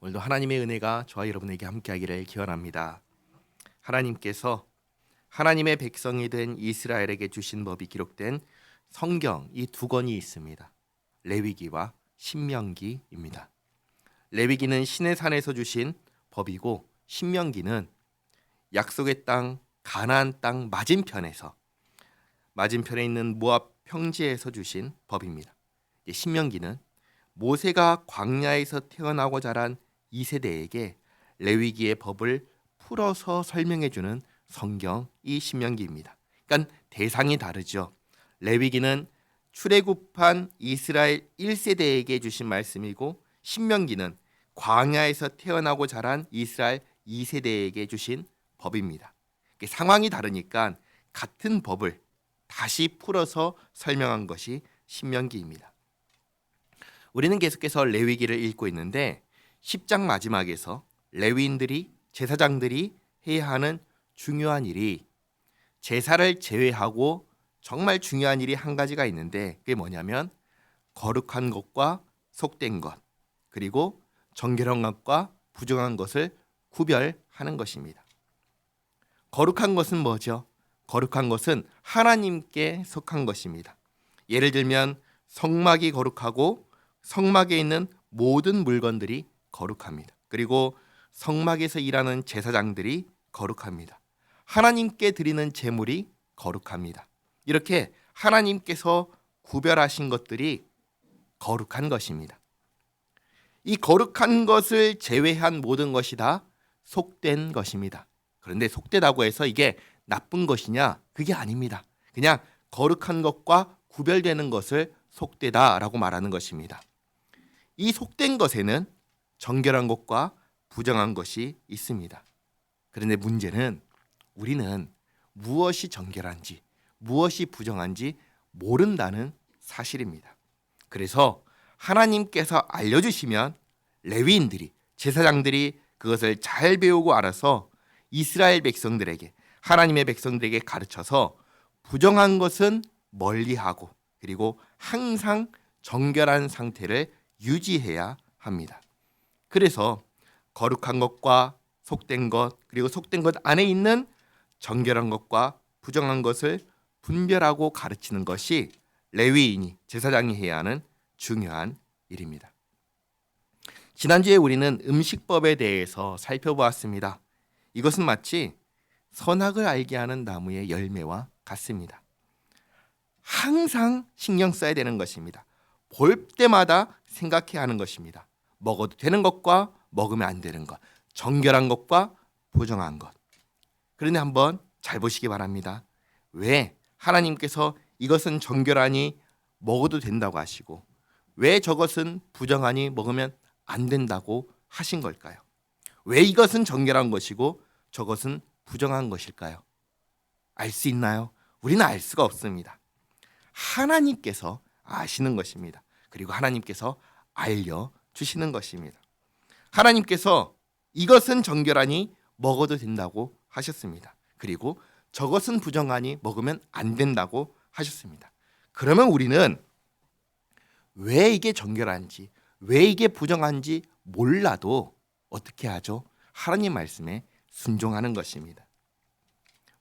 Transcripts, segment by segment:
오늘도 하나님의 은혜가 저와 여러분에게 함께하기를 기원합니다. 하나님께서 하나님의 백성이 된 이스라엘에게 주신 법이 기록된 성경 이 두 권이 있습니다. 레위기와 신명기입니다. 레위기는 시내 산에서 주신 법이고 신명기는 약속의 땅 가나안 땅 맞은편에 있는 모압 평지에서 주신 법입니다. 신명기는 모세가 광야에서 태어나고 자란 2세대에게 레위기의 법을 풀어서 설명해 주는 성경이 신명기입니다. 그러니까 대상이 다르죠. 레위기는 출애굽한 이스라엘 1세대에게 주신 말씀이고 신명기는 광야에서 태어나고 자란 이스라엘 2세대에게 주신 법입니다. 상황이 다르니까 같은 법을 다시 풀어서 설명한 것이 신명기입니다. 우리는 계속해서 레위기를 읽고 있는데 10장 마지막에서 레위인들이 제사장들이 해야 하는 중요한 일이 제사를 제외하고 정말 중요한 일이 한 가지가 있는데 그게 뭐냐면 거룩한 것과 속된 것 그리고 정결한 것과 부정한 것을 구별하는 것입니다. 거룩한 것은 뭐죠? 거룩한 것은 하나님께 속한 것입니다. 예를 들면 성막이 거룩하고 성막에 있는 모든 물건들이 거룩합니다. 그리고 성막에서 일하는 제사장들이 거룩합니다. 하나님께 드리는 제물이 거룩합니다. 이렇게 하나님께서 구별하신 것들이 거룩한 것입니다. 이 거룩한 것을 제외한 모든 것이 다 속된 것입니다. 그런데 속되다고 해서 이게 나쁜 것이냐? 그게 아닙니다. 그냥 거룩한 것과 구별되는 것을 속되다라고 말하는 것입니다. 이 속된 것에는 정결한 것과 부정한 것이 있습니다. 그런데 문제는 우리는 무엇이 정결한지 무엇이 부정한지 모른다는 사실입니다. 그래서 하나님께서 알려주시면 레위인들이 제사장들이 그것을 잘 배우고 알아서 이스라엘 백성들에게 하나님의 백성들에게 가르쳐서 부정한 것은 멀리하고 그리고 항상 정결한 상태를 유지해야 합니다. 그래서 거룩한 것과 속된 것 그리고 속된 것 안에 있는 정결한 것과 부정한 것을 분별하고 가르치는 것이 레위인이 제사장이 해야 하는 중요한 일입니다. 지난주에 우리는 음식법에 대해서 살펴보았습니다. 이것은 마치 선악을 알게 하는 나무의 열매와 같습니다. 항상 신경 써야 되는 것입니다. 볼 때마다 생각해야 하는 것입니다. 먹어도 되는 것과 먹으면 안 되는 것, 정결한 것과 부정한 것. 그런데 한번 잘 보시기 바랍니다. 왜 하나님께서 이것은 정결하니 먹어도 된다고 하시고 왜 저것은 부정하니 먹으면 안 된다고 하신 걸까요? 왜 이것은 정결한 것이고 저것은 부정한 것일까요? 알 수 있나요? 우리는 알 수가 없습니다. 하나님께서 아시는 것입니다. 그리고 하나님께서 알려주시는 것입니다. 하나님께서 이것은 정결하니 먹어도 된다고 하셨습니다. 그리고 저것은 부정하니 먹으면 안 된다고 하셨습니다. 그러면 우리는 왜 이게 정결한지 왜 이게 부정한지 몰라도 어떻게 하죠? 하나님 말씀에 순종하는 것입니다.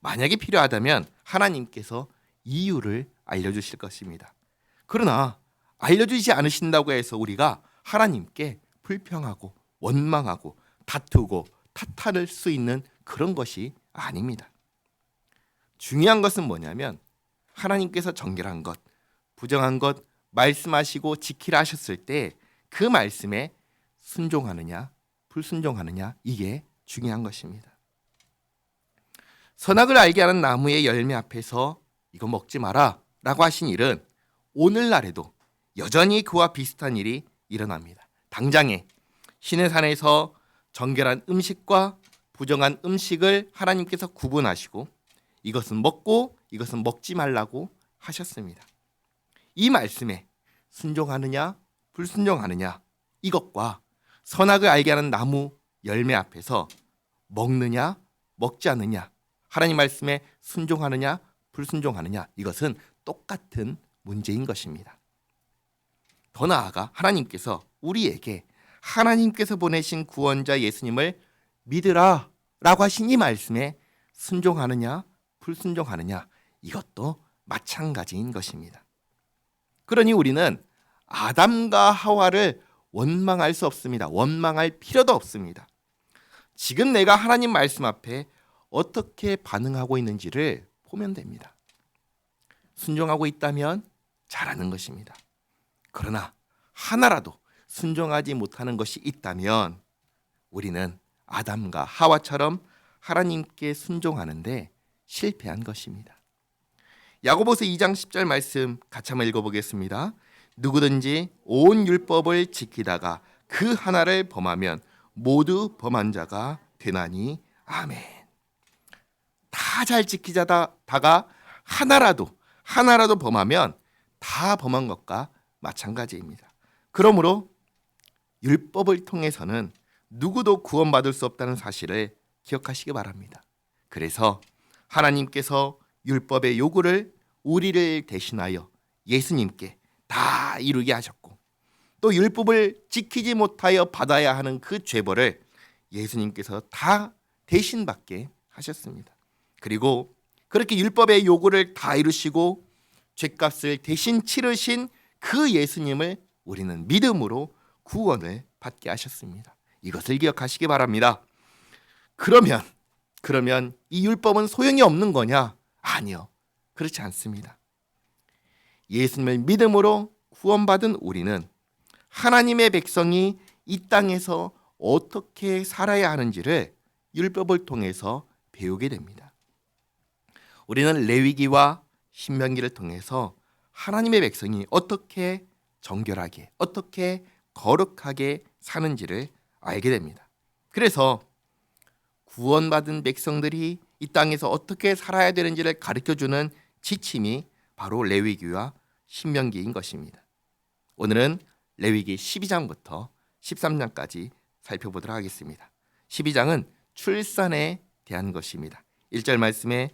만약에 필요하다면 하나님께서 이유를 알려주실 것입니다. 그러나 알려주지 않으신다고 해서 우리가 하나님께 불평하고 원망하고 다투고 탓할 수 있는 그런 것이 아닙니다. 중요한 것은 뭐냐면 하나님께서 정결한 것, 부정한 것 말씀하시고 지키라 하셨을 때 그 말씀에 순종하느냐 불순종하느냐 이게 중요한 것입니다. 선악을 알게 하는 나무의 열매 앞에서 이거 먹지 마라 라고 하신 일은 오늘날에도 여전히 그와 비슷한 일이 일어납니다. 당장에 시내산에서 정결한 음식과 부정한 음식을 하나님께서 구분하시고 이것은 먹고 이것은 먹지 말라고 하셨습니다. 이 말씀에 순종하느냐 불순종하느냐 이것과 선악을 알게 하는 나무 열매 앞에서 먹느냐 먹지 않느냐 하나님 말씀에 순종하느냐 불순종하느냐 이것은 똑같은 문제인 것입니다. 더 나아가 하나님께서 우리에게 하나님께서 보내신 구원자 예수님을 믿으라 라고 하신 이 말씀에 순종하느냐 불순종하느냐, 이것도 마찬가지인 것입니다. 그러니 우리는 아담과 하와를 원망할 수 없습니다. 원망할 필요도 없습니다. 지금 내가 하나님 말씀 앞에 어떻게 반응하고 있는지를 보면 됩니다. 순종하고 있다면 잘하는 것입니다. 그러나 하나라도 순종하지 못하는 것이 있다면 우리는 아담과 하와처럼 하나님께 순종하는데 실패한 것입니다. 야고보서 2장 10절 말씀 같이 한번 읽어보겠습니다. 누구든지 온 율법을 지키다가 그 하나를 범하면 모두 범한 자가 되나니 아멘. 다 잘 지키다가 하나라도 범하면 다 범한 것과 마찬가지입니다. 그러므로 율법을 통해서는 누구도 구원받을 수 없다는 사실을 기억하시기 바랍니다. 그래서 하나님께서 율법의 요구를 우리를 대신하여 예수님께 다 이루게 하셨고, 또 율법을 지키지 못하여 받아야 하는 그 죄벌을 예수님께서 다 대신 받게 하셨습니다. 그리고 그렇게 율법의 요구를 다 이루시고 죄값을 대신 치르신 그 예수님을 우리는 믿음으로 구원을 받게 하셨습니다. 이것을 기억하시기 바랍니다. 그러면 이 율법은 소용이 없는 거냐? 아니요, 그렇지 않습니다. 예수님을 믿음으로 구원받은 우리는 하나님의 백성이 이 땅에서 어떻게 살아야 하는지를 율법을 통해서 배우게 됩니다. 우리는 레위기와 신명기를 통해서 하나님의 백성이 어떻게 정결하게, 어떻게 거룩하게 사는지를 알게 됩니다. 그래서 구원받은 백성들이 이 땅에서 어떻게 살아야 되는지를 가르쳐주는 지침이 바로 레위기와 신명기인 것입니다. 오늘은 레위기 12장부터 13장까지 살펴보도록 하겠습니다. 12장은 출산에 대한 것입니다. 1절 말씀에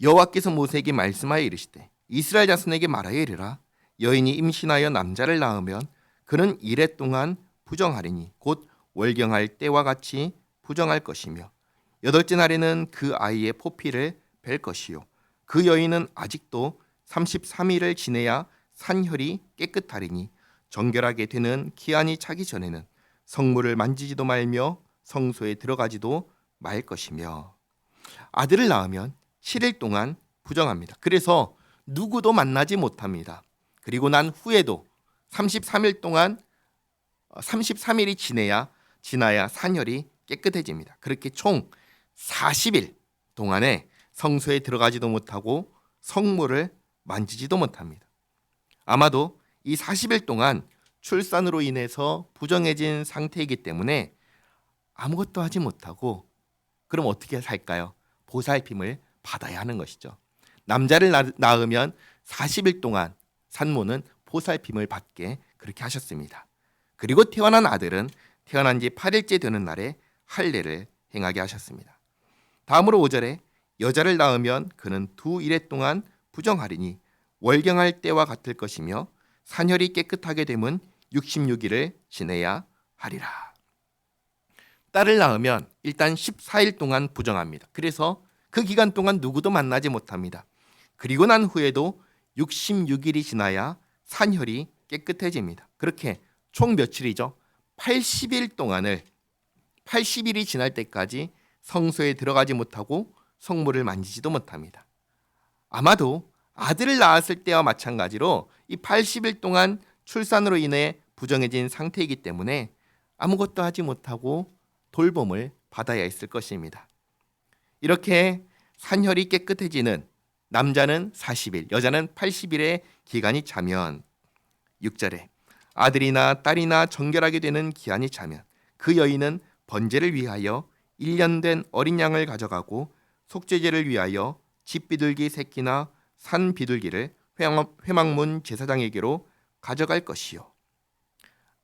여호와께서 모세에게 말씀하여 이르시되 이스라엘 자손에게 말하여 이르라. 여인이 임신하여 남자를 낳으면 그는 이레 동안 부정하리니 곧 월경할 때와 같이 부정할 것이며 여덟째 날에는 그 아이의 포피를 벨 것이요 그 여인은 아직도 33일을 지내야 산혈이 깨끗하리니 정결하게 되는 기한이 차기 전에는 성물을 만지지도 말며 성소에 들어가지도 말 것이며 아들을 낳으면 7일 동안 부정합니다. 그래서 누구도 만나지 못합니다. 그리고 난 후에도 33일 동안 33일이 지나야 산혈이 깨끗해집니다. 그렇게 총 40일 동안에 성소에 들어가지도 못하고 성물을 만지지도 못합니다. 아마도 이 40일 동안 출산으로 인해서 부정해진 상태이기 때문에 아무것도 하지 못하고 그럼 어떻게 살까요? 보살핌을 받아야 하는 것이죠. 남자를 낳으면 40일 동안 산모는 보살핌을 받게 그렇게 하셨습니다. 그리고 태어난 아들은 태어난 지 8일째 되는 날에 할례를 행하게 하셨습니다. 다음으로 5절에 여자를 낳으면 그는 2일에 동안 부정하리니 월경할 때와 같을 것이며 산혈이 깨끗하게 되면 66일을 지내야 하리라. 딸을 낳으면 일단 14일 동안 부정합니다. 그래서 그 기간 동안 누구도 만나지 못합니다. 그리고 난 후에도 66일이 지나야 산혈이 깨끗해집니다. 그렇게 총 며칠이죠? 80일 동안을 80일이 지날 때까지 성소에 들어가지 못하고 성물을 만지지도 못합니다. 아마도 아들을 낳았을 때와 마찬가지로 이 80일 동안 출산으로 인해 부정해진 상태이기 때문에 아무것도 하지 못하고 돌봄을 받아야 했을 것입니다. 이렇게 산혈이 깨끗해지는 남자는 40일, 여자는 80일의 기간이 차면 6절에 아들이나 딸이나 정결하게 되는 기한이 차면 그 여인은 번제를 위하여 1년 된 어린 양을 가져가고 속죄제를 위하여 집비둘기 새끼나 산 비둘기를 회막문 제사장에게로 가져갈 것이요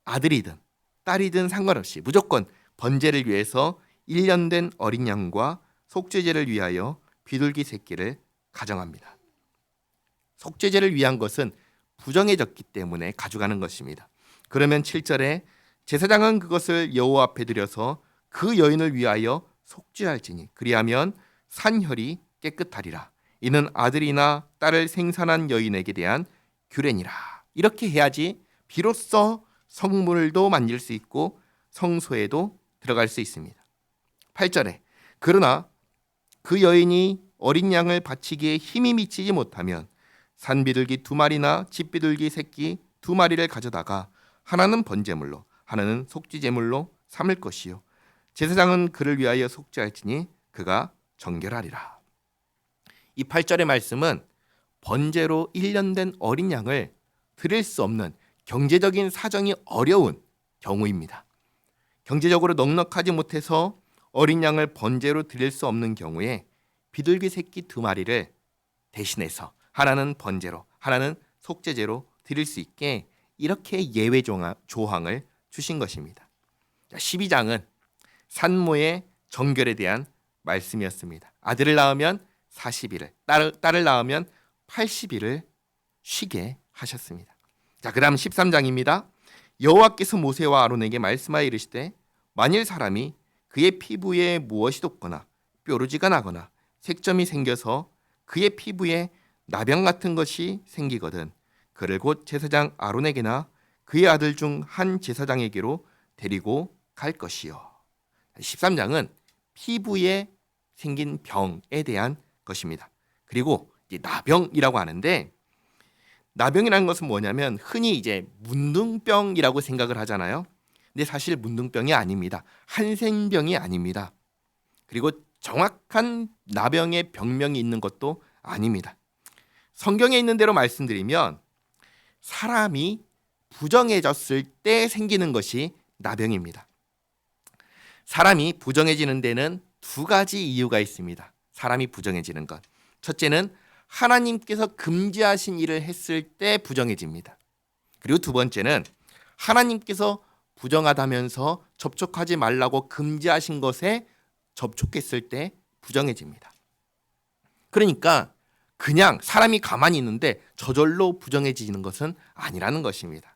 아들이든 딸이든 상관없이 무조건 번제를 위해서 1년 된 어린 양과 속죄제를 위하여 비둘기 새끼를 가져갑니다. 속죄제를 위한 것은 부정해졌기 때문에 가져가는 것입니다. 그러면 7절에 제사장은 그것을 여호와 앞에 들여서 그 여인을 위하여 속죄할지니 그리하면 산혈이 깨끗하리라. 이는 아들이나 딸을 생산한 여인에게 대한 규례니라. 이렇게 해야지 비로소 성물도 만질 수 있고 성소에도 들어갈 수 있습니다. 8절에 그러나 그 여인이 어린 양을 바치기에 힘이 미치지 못하면 산비둘기 2마리나 집비둘기 새끼 2마리를 가져다가 하나는 번제물로 하나는 속죄제물로 삼을 것이요 제사장은 그를 위하여 속죄할지니 그가 정결하리라. 이 8절의 말씀은 번제로 1년 된 어린 양을 드릴 수 없는 경제적인 사정이 어려운 경우입니다. 경제적으로 넉넉하지 못해서 어린 양을 번제로 드릴 수 없는 경우에 비둘기 새끼 2마리를 대신해서 하나는 번제로 하나는 속죄제로 드릴 수 있게 이렇게 예외 조항을 주신 것입니다. 12장은 산모의 정결에 대한 말씀이었습니다. 아들을 낳으면 40일을, 딸을 낳으면 80일을 쉬게 하셨습니다. 자, 그다음 13장입니다. 여호와께서 모세와 아론에게 말씀하여 이르시되 만일 사람이 그의 피부에 무엇이 돋거나 뾰루지가 나거나 색점이 생겨서 그의 피부에 나병 같은 것이 생기거든 그를 곧 제사장 아론에게나 그의 아들 중 한 제사장에게로 데리고 갈 것이요. 13장은 피부에 생긴 병에 대한 것입니다. 그리고 이제 나병이라고 하는데 나병이라는 것은 뭐냐면 흔히 이제 문둥병이라고 생각을 하잖아요. 근데 사실 문둥병이 아닙니다. 한센병이 아닙니다. 그리고 정확한 나병의 병명이 있는 것도 아닙니다. 성경에 있는 대로 말씀드리면 사람이 부정해졌을 때 생기는 것이 나병입니다. 사람이 부정해지는 데는 2가지 이유가 있습니다. 사람이 부정해지는 것. 첫째는 하나님께서 금지하신 일을 했을 때 부정해집니다. 그리고 2번째는 하나님께서 부정하다면서 접촉하지 말라고 금지하신 것에 접촉했을 때 부정해집니다. 그러니까 그냥 사람이 가만히 있는데 저절로 부정해지는 것은 아니라는 것입니다.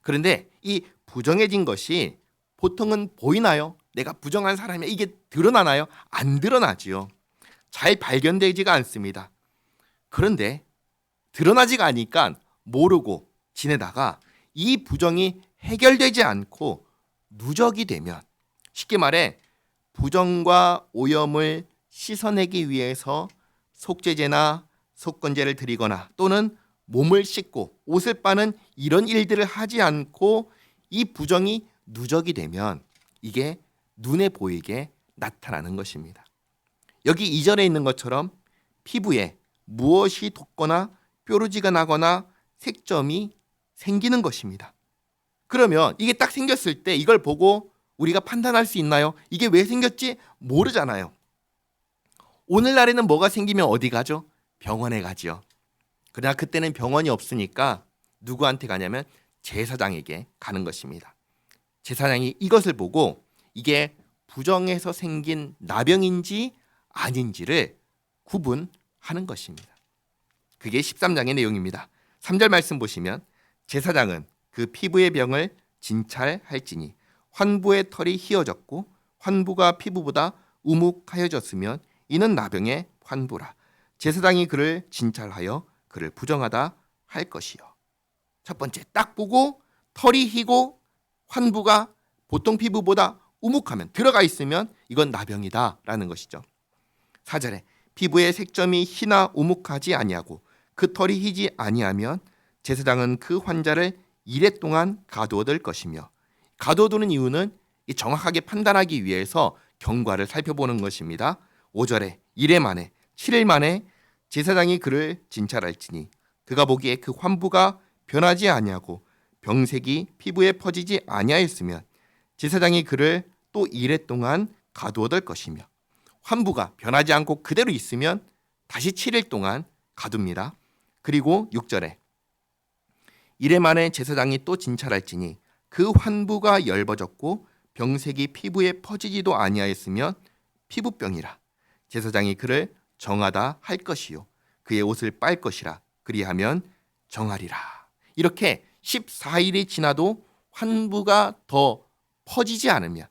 그런데 이 부정해진 것이 보통은 보이나요? 내가 부정한 사람이 이게 드러나나요? 안 드러나지요. 잘 발견되지가 않습니다. 그런데 드러나지가 않으니까 모르고 지내다가 이 부정이 해결되지 않고 누적이 되면 쉽게 말해 부정과 오염을 씻어내기 위해서 속죄제나 속건제를 드리거나 또는 몸을 씻고 옷을 빠는 이런 일들을 하지 않고 이 부정이 누적이 되면 이게 눈에 보이게 나타나는 것입니다. 여기 2절에 있는 것처럼 피부에 무엇이 돋거나 뾰루지가 나거나 색점이 생기는 것입니다. 그러면 이게 딱 생겼을 때 이걸 보고 우리가 판단할 수 있나요? 이게 왜 생겼지? 모르잖아요. 오늘날에는 뭐가 생기면 어디 가죠? 병원에 가지요. 그러나 그때는 병원이 없으니까 누구한테 가냐면 제사장에게 가는 것입니다. 제사장이 이것을 보고 이게 부정해서 생긴 나병인지 아닌지를 구분하는 것입니다. 그게 13장의 내용입니다. 3절 말씀 보시면 제사장은 그 피부의 병을 진찰할지니 환부의 털이 휘어졌고 환부가 피부보다 우묵하여졌으면 이는 나병의 환부라. 제사장이 그를 진찰하여 그를 부정하다 할 것이요. 첫 번째 딱 보고 털이 희고 환부가 보통 피부보다 우묵하면 들어가 있으면 이건 나병이다라는 것이죠. 4절에 피부에 색점이 희나 우묵하지 아니하고 그 털이 희지 아니하면 제사장은 그 환자를 이레 동안 가두어둘 것이며 가두어두는 이유는 정확하게 판단하기 위해서 경과를 살펴보는 것입니다. 5절에 이레 만에 7일 만에 제사장이 그를 진찰할지니 그가 보기에 그 환부가 변하지 아니하고 병색이 피부에 퍼지지 아니하였으면 제사장이 그를 또 이레 동안 가두어둘 것이며 환부가 변하지 않고 그대로 있으면 다시 7일 동안 가둡니다. 그리고 6절에 이레 만에 제사장이 또 진찰할지니 그 환부가 엷어졌고 병색이 피부에 퍼지지도 아니하였으면 피부병이라. 제사장이 그를 정하다 할 것이요 그의 옷을 빨 것이라. 그리하면 정하리라. 이렇게 14일이 지나도 환부가 더 퍼지지 않으면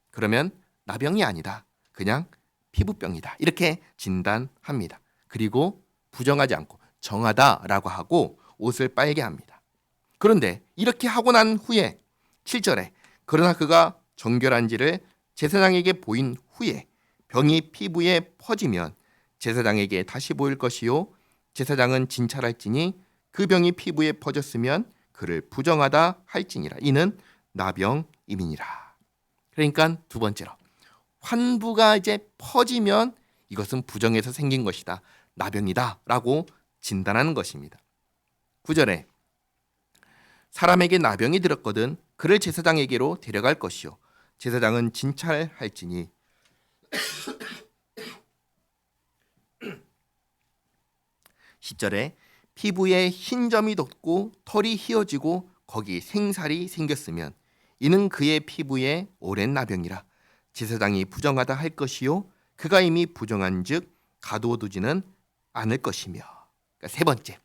그러면 나병이 아니다. 그냥 피부병이다. 이렇게 진단합니다. 그리고 부정하지 않고 정하다라고 하고 옷을 빨게 합니다. 그런데 이렇게 하고 난 후에 7절에 그러나 그가 정결한지를 제사장에게 보인 후에 병이 피부에 퍼지면 제사장에게 다시 보일 것이요 제사장은 진찰할지니 그 병이 피부에 퍼졌으면 그를 부정하다 할지니라. 이는 나병임이니라. 그러니까 두 번째로 환부가 이제 퍼지면 이것은 부정에서 생긴 것이다. 나병이다라고 진단하는 것입니다. 9절에 사람에게 나병이 들었거든 그를 제사장에게로 데려갈 것이요 제사장은 진찰할지니 10절에 피부에 흰 점이 돋고 털이 휘어지고 거기 생살이 생겼으면 이는 그의 피부에 오랜 나병이라 제사장이 부정하다 할 것이요 그가 이미 부정한즉 가두어두지는 않을 것이며. 그러니까 세 번째,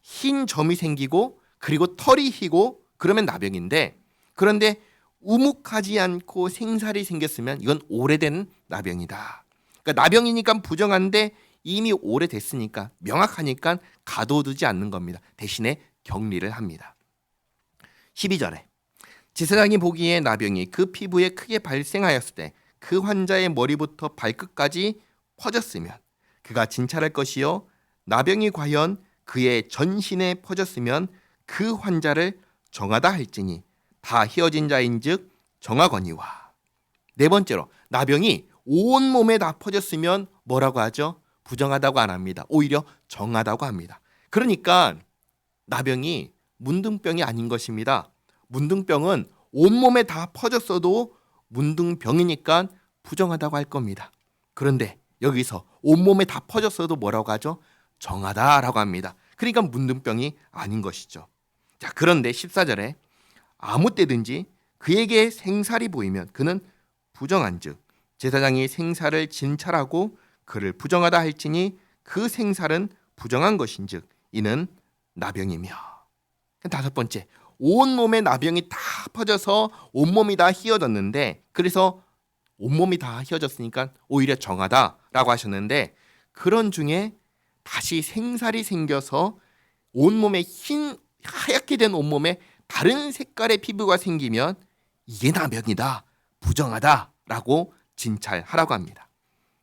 흰 점이 생기고 그리고 털이 휘고 그러면 나병인데 그런데 우묵하지 않고 생살이 생겼으면 이건 오래된 나병이다. 그러니까 나병이니까 부정한데 이미 오래됐으니까 명확하니까 가둬두지 않는 겁니다. 대신에 격리를 합니다. 12절에 제사장이 보기에 나병이 그 피부에 크게 발생하였을 때 그 환자의 머리부터 발끝까지 퍼졌으면 그가 진찰할 것이요 나병이 과연 그의 전신에 퍼졌으면 그 환자를 정하다 할지니 다 휘어진 자인즉 정하거니와. 네 번째로 나병이 온 몸에 다 퍼졌으면 뭐라고 하죠? 부정하다고 안 합니다. 오히려 정하다고 합니다. 그러니까 나병이 문둥병이 아닌 것입니다. 문둥병은 온몸에 다 퍼졌어도 문둥병이니까 부정하다고 할 겁니다. 그런데 여기서 온몸에 다 퍼졌어도 뭐라고 하죠? 정하다라고 합니다. 그러니까 문둥병이 아닌 것이죠. 자, 그런데 14절에 아무 때든지 그에게 생살이 보이면 그는 부정한즉 제사장이 생살을 진찰하고 그를 부정하다 할지니 그 생살은 부정한 것인즉 이는 나병이며. 다섯 번째, 온몸에 나병이 다 퍼져서 온몸이 다 휘어졌는데 그래서 온몸이 다 휘어졌으니까 오히려 정하다라고 하셨는데 그런 중에 다시 생살이 생겨서 온몸에 흰 하얗게 된 온몸에 다른 색깔의 피부가 생기면 이게 나병이다, 부정하다라고 진찰하라고 합니다.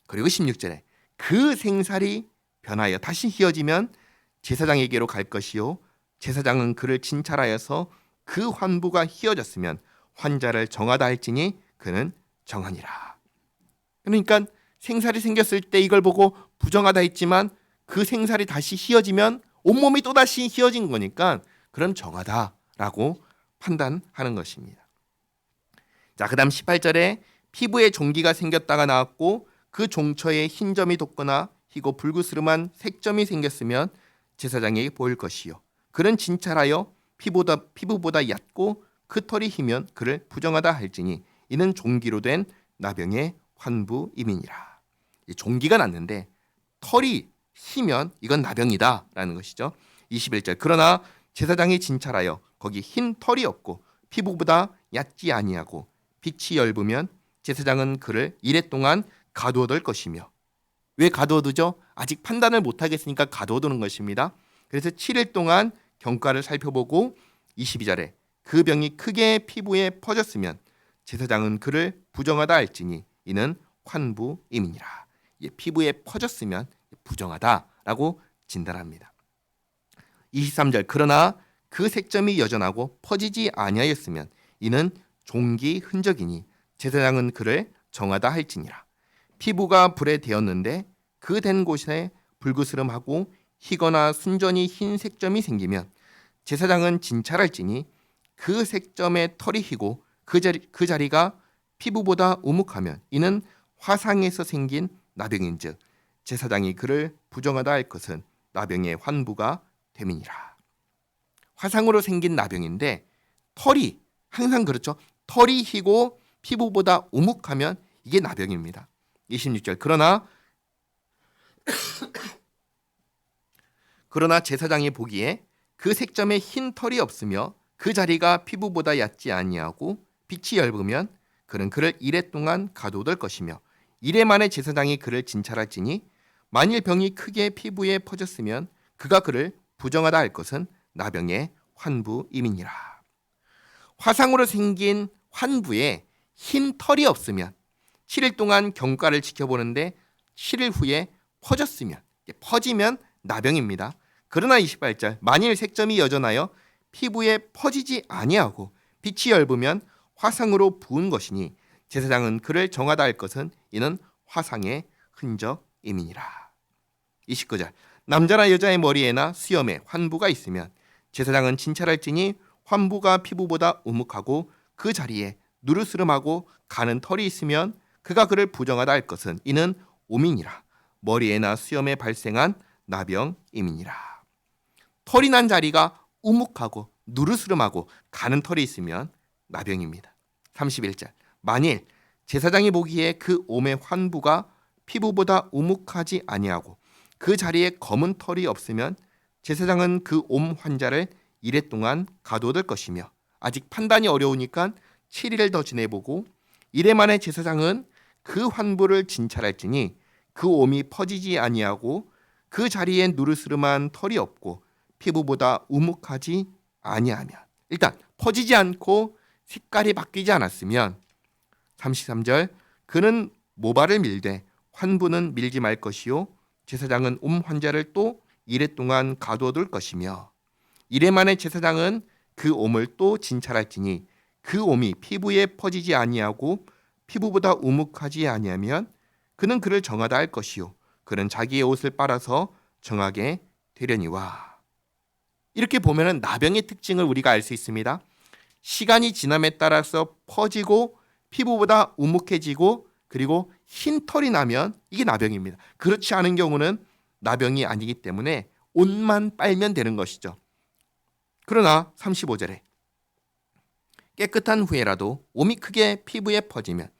그리고 16절에 그 생살이 변하여 다시 휘어지면 제사장에게로 갈 것이요 제사장은 그를 진찰하여서 그 환부가 휘어졌으면 환자를 정하다 할지니 그는 정하니라. 그러니까 생살이 생겼을 때 이걸 보고 부정하다 했지만 그 생살이 다시 휘어지면 온몸이 또다시 휘어진 거니까 그럼 정하다라고 판단하는 것입니다. 자, 그다음 18절에 피부에 종기가 생겼다가 나왔고 그 종처에 흰 점이 돋거나 희고 불그스름한 색점이 생겼으면 제사장에게 보일 것이요 그는 진찰하여 피부보다 얕고 그 털이 희면 그를 부정하다 할지니 이는 종기로 된 나병의 환부임이니라. 종기가 났는데 털이 희면 이건 나병이다라는 것이죠. 21절 그러나 제사장이 진찰하여 거기 흰 털이 없고 피부보다 얕지 아니하고 빛이 엷으면 제사장은 그를 이레 동안 가두어둘 것이며. 왜 가두어두죠? 아직 판단을 못하겠으니까 가두어두는 것입니다. 그래서 7일 동안 경과를 살펴보고 22절에 그 병이 크게 피부에 퍼졌으면 제사장은 그를 부정하다 할지니 이는 환부임이니라. 피부에 퍼졌으면 부정하다라고 진단합니다. 23절 그러나 그 색점이 여전하고 퍼지지 아니하였으면 이는 종기 흔적이니 제사장은 그를 정하다 할지니라. 피부가 불에 데었는데 그 된 곳에 불그스름하고 희거나 순전히 흰 색점이 생기면 제사장은 진찰할지니 그 색점에 털이 희고 그 자리가 피부보다 우묵하면 이는 화상에서 생긴 나병인즉 제사장이 그를 부정하다 할 것은 나병의 환부가 됨이니라. 화상으로 생긴 나병인데 털이 항상 그렇죠. 털이 희고 피부보다 우묵하면 이게 나병입니다. 26절 그러나 제사장이 보기에 그 색점에 흰 털이 없으며 그 자리가 피부보다 얕지 아니하고 빛이 엷으면 그는 그를 이레 동안 가둬둘 것이며 이레 만에 제사장이 그를 진찰할지니 만일 병이 크게 피부에 퍼졌으면 그가 그를 부정하다 할 것은 나병의 환부임이니라. 화상으로 생긴 환부에 흰 털이 없으면 7일 동안 경과를 지켜보는데 7일 후에 퍼지면 나병입니다. 그러나 28절 만일 색점이 여전하여 피부에 퍼지지 아니하고 빛이 엷으면 화상으로 부은 것이니 제사장은 그를 정하다 할 것은 이는 화상의 흔적임이니라. 29절 남자나 여자의 머리에나 수염에 환부가 있으면 제사장은 진찰할지니 환부가 피부보다 우묵하고 그 자리에 누르스름하고 가는 털이 있으면 그가 그를 부정하다 할 것은 이는 오민이라. 머리에나 수염에 발생한 나병임이니라. 털이 난 자리가 우묵하고 누르스름하고 가는 털이 있으면 나병입니다. 31절 만일 제사장이 보기에 그 옴의 환부가 피부보다 우묵하지 아니하고 그 자리에 검은 털이 없으면 제사장은 그 옴 환자를 이레 동안 가둬둘 것이며 아직 판단이 어려우니까 7일을 더 지내보고 이레 만에 제사장은 그 환부를 진찰할지니 그 옴이 퍼지지 아니하고 그 자리에 누르스름한 털이 없고 피부보다 우묵하지 아니하면 일단 퍼지지 않고 색깔이 바뀌지 않았으면 33절 그는 모발을 밀되 환부는 밀지 말 것이요 제사장은 옴 환자를 또 이레 동안 가둬둘 것이며 이레 만에 제사장은 그 옴을 또 진찰할지니 그 옴이 피부에 퍼지지 아니하고 피부보다 우묵하지 아니하면 그는 그를 정하다 할 것이요 그는 자기의 옷을 빨아서 정하게 되려니와. 이렇게 보면은 나병의 특징을 우리가 알 수 있습니다. 시간이 지남에 따라서 퍼지고 피부보다 우묵해지고 그리고 흰 털이 나면 이게 나병입니다. 그렇지 않은 경우는 나병이 아니기 때문에 옷만 빨면 되는 것이죠. 그러나 35절에 깨끗한 후에라도 옴이 크게 피부에 퍼지면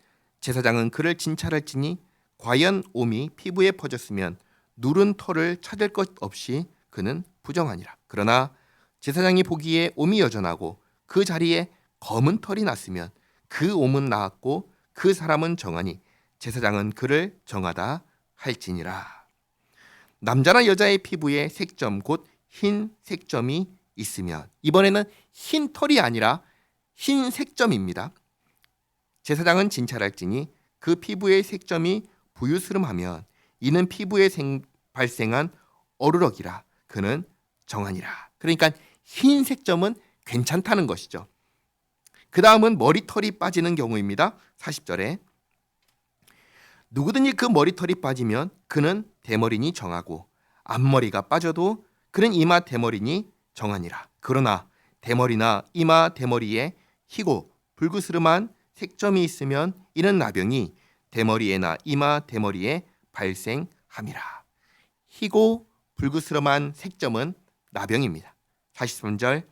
제사장은 그를 진찰할지니 과연 옴이 피부에 퍼졌으면 누른 털을 찾을 것 없이 그는 부정하니라. 그러나 제사장이 보기에 옴이 여전하고 그 자리에 검은 털이 났으면 그 옴은 나았고 그 사람은 정하니 제사장은 그를 정하다 할지니라. 남자나 여자의 피부에 색점 곧 흰 색점이 있으면 이번에는 흰 털이 아니라 흰 색점입니다. 제사장은 진찰할지니 그 피부의 색점이 부유스름하면 이는 피부에 발생한 어루럭이라 그는 정하니라. 그러니까 흰 색점은 괜찮다는 것이죠. 그 다음은 머리털이 빠지는 경우입니다. 40절에 누구든지 그 머리털이 빠지면 그는 대머리니 정하고 앞머리가 빠져도 그는 이마 대머리니 정하니라. 그러나 대머리나 이마 대머리에 희고 불그스름한 색점이 있으면 이는 나병이 대머리에나 이마 대머리에 발생함이라. 희고 불그스름한 색점은 나병입니다. 43절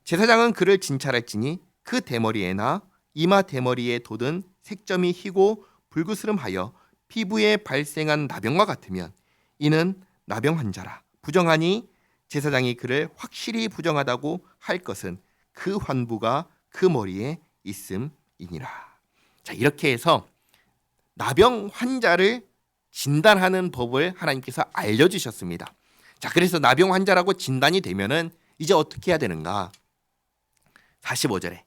제사장은 그를 진찰할지니 그 대머리에나 이마 대머리에 돋은 색점이 희고 불그스름하여 피부에 발생한 나병과 같으면 이는 나병 환자라. 부정하니 제사장이 그를 확실히 부정하다고 할 것은 그 환부가 그 머리에 있음이니라. 자, 이렇게 해서 나병 환자를 진단하는 법을 하나님께서 알려주셨습니다. 자, 그래서 나병 환자라고 진단이 되면은 이제 어떻게 해야 되는가? 45절에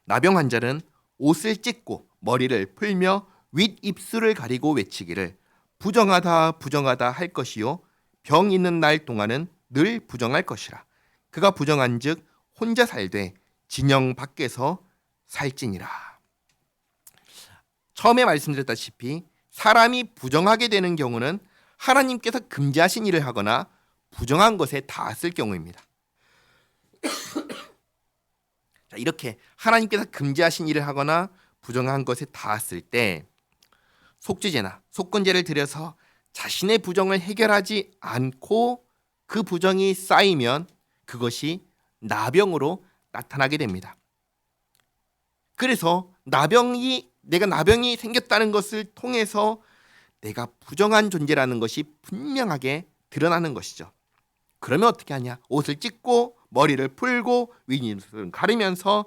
나병 환자는 옷을 찢고 머리를 풀며 윗입술을 가리고 외치기를 부정하다 부정하다 할 것이요 병 있는 날 동안은 늘 부정할 것이라. 그가 부정한즉 혼자 살되 진영 밖에서 살지니라. 처음에 말씀드렸다시피 사람이 부정하게 되는 경우는 하나님께서 금지하신 일을 하거나 부정한 것에 닿았을 경우입니다. 자, 이렇게 하나님께서 금지하신 일을 하거나 부정한 것에 닿았을 때 속죄제나 속건제를 드려서 자신의 부정을 해결하지 않고 그 부정이 쌓이면 그것이 나병으로 나타나게 됩니다. 그래서 내가 나병이 생겼다는 것을 통해서 내가 부정한 존재라는 것이 분명하게 드러나는 것이죠. 그러면 어떻게 하냐? 옷을 찢고 머리를 풀고 윗입술을 가리면서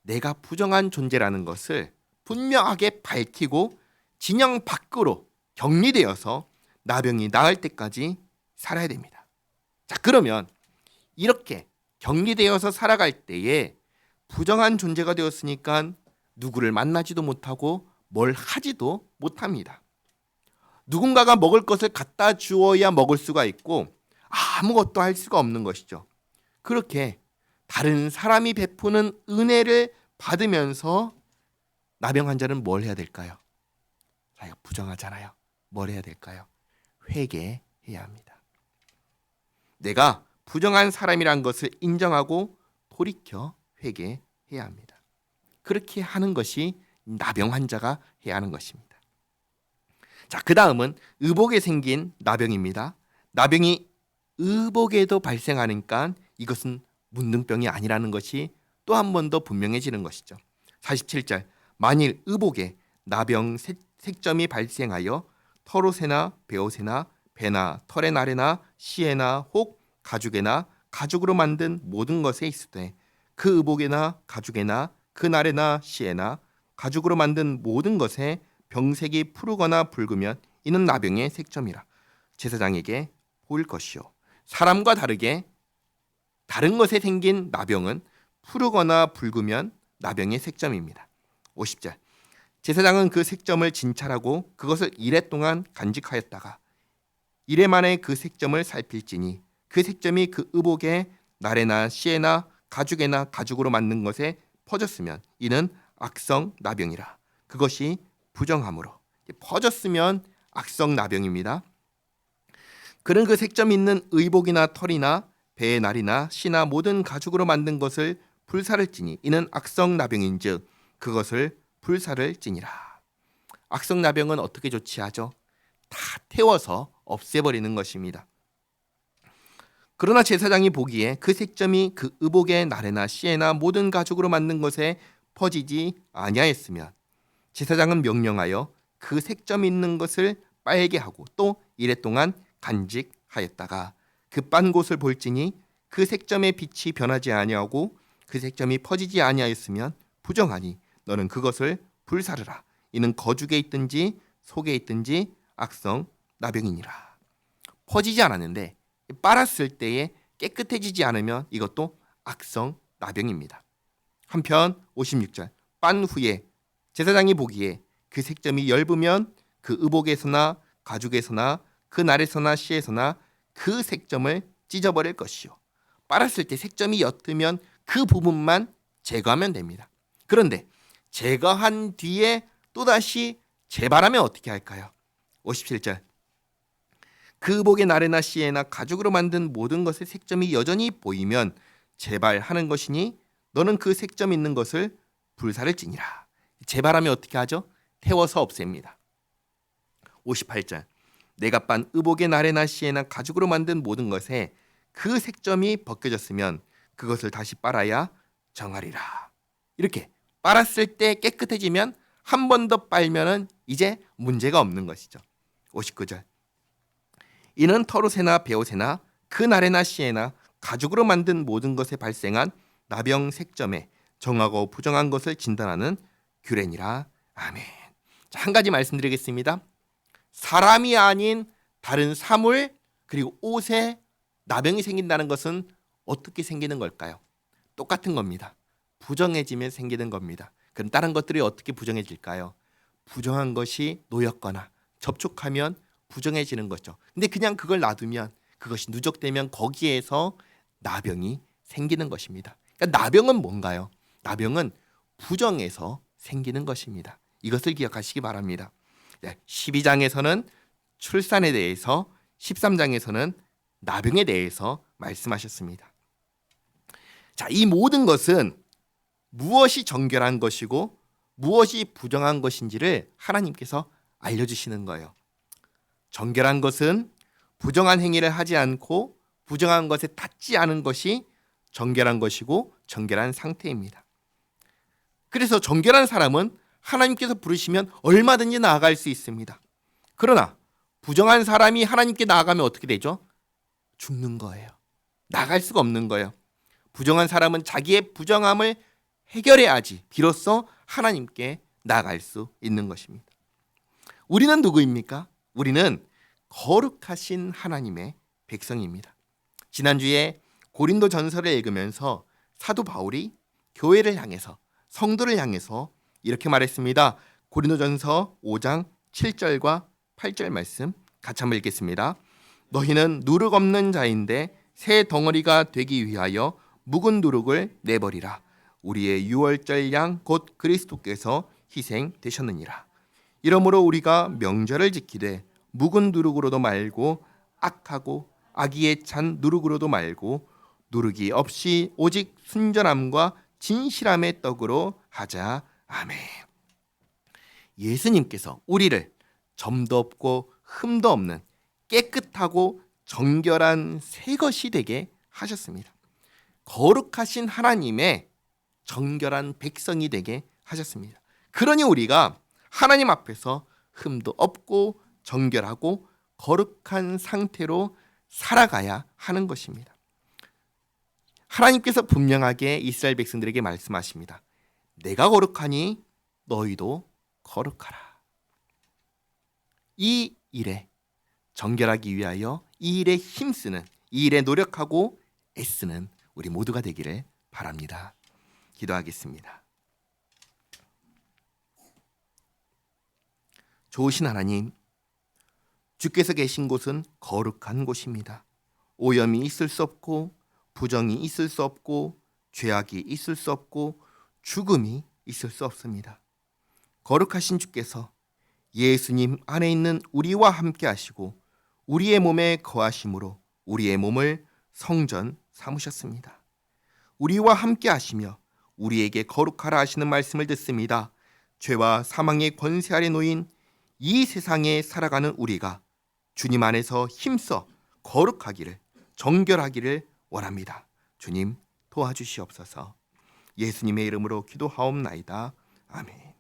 내가 부정한 존재라는 것을 분명하게 밝히고 진영 밖으로 격리되어서 나병이 나을 때까지 살아야 됩니다. 자, 그러면 이렇게 격리되어서 살아갈 때에 부정한 존재가 되었으니까 누구를 만나지도 못하고 뭘 하지도 못합니다. 누군가가 먹을 것을 갖다 주어야 먹을 수가 있고 아무것도 할 수가 없는 것이죠. 그렇게 다른 사람이 베푸는 은혜를 받으면서 나병 환자는 뭘 해야 될까요? 자기가 부정하잖아요. 뭘 해야 될까요? 회개해야 합니다. 내가 부정한 사람이란 것을 인정하고 돌이켜 회개해야 합니다. 그렇게 하는 것이 나병 환자가 해야 하는 것입니다. 자, 그 다음은 의복에 생긴 나병입니다. 나병이 의복에도 발생하니까 이것은 문둥병이 아니라는 것이 또 한 번 더 분명해지는 것이죠. 47절, 만일 의복에 나병 색점이 발생하여 털옷에나 베옷에나 배나 털의 날에나 시에나 혹 가죽에나 가죽으로 만든 모든 것에 있으되 그 의복에나 가죽에나 그 날에나 시에나 가죽으로 만든 모든 것에 병색이 푸르거나 붉으면 이는 나병의 색점이라 제사장에게 보일 것이요. 사람과 다르게 다른 것에 생긴 나병은 푸르거나 붉으면 나병의 색점입니다. 50절, 제사장은 그 색점을 진찰하고 그것을 이래 동안 간직하였다가 이래 만에 그 색점을 살필지니 그 색점이 그 의복에 날에나 시에나 가죽에나 가죽으로 만든 것에 퍼졌으면 이는 악성 나병이라. 그것이 부정함으로 퍼졌으면 악성 나병입니다. 그는 그 색점 있는 의복이나 털이나 배의 날이나 시나 모든 가죽으로 만든 것을 불사를 찌니 이는 악성 나병인즉 그것을 불사를 찌니라. 악성 나병은 어떻게 조치하죠? 다 태워서 없애버리는 것입니다. 그러나 제사장이 보기에 그 색점이 그 의복의 날에나 시에나 모든 가죽으로 만든 것에 퍼지지 아니하였으면 제사장은 명령하여 그 색점 있는 것을 빨게 하고 또 이래 동안 간직하였다가 그 빤 곳을 볼지니 그 색점의 빛이 변하지 아니하고 그 색점이 퍼지지 아니하였으면 부정하니 너는 그것을 불사르라. 이는 거죽에 있든지 속에 있든지 악성 나병이니라. 퍼지지 않았는데 빨았을 때에 깨끗해지지 않으면 이것도 악성 나병입니다. 한편 56절, 빤 후에 제사장이 보기에 그 색점이 엷으면 그 의복에서나 가죽에서나 그 날에서나 시에서나 그 색점을 찢어버릴 것이요. 빨았을 때 색점이 옅으면 그 부분만 제거하면 됩니다. 그런데 제거한 뒤에 또다시 재발하면 어떻게 할까요? 57절, 그 의복의 날에나 시에나 가죽으로 만든 모든 것의 색점이 여전히 보이면 재발하는 것이니 너는 그 색점 있는 것을 불사를 찌니라. 재발하면 어떻게 하죠? 태워서 없앱니다. 58절, 내가 빤 의복의 날에나 시에나 가죽으로 만든 모든 것에 그 색점이 벗겨졌으면 그것을 다시 빨아야 정하리라. 이렇게 빨았을 때 깨끗해지면 한 번 더 빨면은 이제 문제가 없는 것이죠. 59절, 이는 털옷에나 베옷에나 그 날에나 시에나 가죽으로 만든 모든 것에 발생한 나병 색점에 정하고 부정한 것을 진단하는 규례니라. 아멘. 자, 한 가지 말씀드리겠습니다. 사람이 아닌 다른 사물 그리고 옷에 나병이 생긴다는 것은 어떻게 생기는 걸까요? 똑같은 겁니다. 부정해지면 생기는 겁니다. 그럼 다른 것들이 어떻게 부정해질까요? 부정한 것이 놓였거나 접촉하면 부정해지는 거죠. 근데 그냥 그걸 놔두면 그것이 누적되면 거기에서 나병이 생기는 것입니다. 그러니까 나병은 뭔가요? 나병은 부정에서 생기는 것입니다. 이것을 기억하시기 바랍니다. 12장에서는 출산에 대해서 13장에서는 나병에 대해서 말씀하셨습니다. 자, 이 모든 것은 무엇이 정결한 것이고 무엇이 부정한 것인지를 하나님께서 알려주시는 거예요. 정결한 것은 부정한 행위를 하지 않고 부정한 것에 닿지 않은 것이 정결한 것이고 정결한 상태입니다. 그래서 정결한 사람은 하나님께서 부르시면 얼마든지 나아갈 수 있습니다. 그러나 부정한 사람이 하나님께 나아가면 어떻게 되죠? 죽는 거예요. 나갈 수가 없는 거예요. 부정한 사람은 자기의 부정함을 해결해야지 비로소 하나님께 나갈 수 있는 것입니다. 우리는 누구입니까? 우리는 거룩하신 하나님의 백성입니다. 지난주에 고린도 전서를 읽으면서 사도 바울이 교회를 향해서, 성도를 향해서 이렇게 말했습니다. 고린도 전서 5장 7절과 8절 말씀 같이 한번 읽겠습니다. 너희는 누룩 없는 자인데 새 덩어리가 되기 위하여 묵은 누룩을 내버리라. 우리의 유월절 양 곧 그리스도께서 희생되셨느니라. 이러므로 우리가 명절을 지키되 묵은 누룩으로도 말고 악하고 악의에 찬 누룩으로도 말고 누룩이 없이 오직 순전함과 진실함의 떡으로 하자. 아멘. 예수님께서 우리를 점도 없고 흠도 없는 깨끗하고 정결한 새 것이 되게 하셨습니다. 거룩하신 하나님의 정결한 백성이 되게 하셨습니다. 그러니 우리가 하나님 앞에서 흠도 없고 정결하고 거룩한 상태로 살아가야 하는 것입니다. 하나님께서 분명하게 이스라엘 백성들에게 말씀하십니다. 내가 거룩하니 너희도 거룩하라. 이 일에 정결하기 위하여 이 일에 힘쓰는, 이 일에 노력하고 애쓰는 우리 모두가 되기를 바랍니다. 기도하겠습니다. 좋으신 하나님, 주께서 계신 곳은 거룩한 곳입니다. 오염이 있을 수 없고 부정이 있을 수 없고 죄악이 있을 수 없고 죽음이 있을 수 없습니다. 거룩하신 주께서 예수님 안에 있는 우리와 함께 하시고 우리의 몸에 거하심으로 우리의 몸을 성전 삼으셨습니다. 우리와 함께 하시며 우리에게 거룩하라 하시는 말씀을 듣습니다. 죄와 사망의 권세 아래 놓인 이 세상에 살아가는 우리가 주님 안에서 힘써 거룩하기를, 정결하기를 원합니다. 주님 도와주시옵소서. 예수님의 이름으로 기도하옵나이다. 아멘.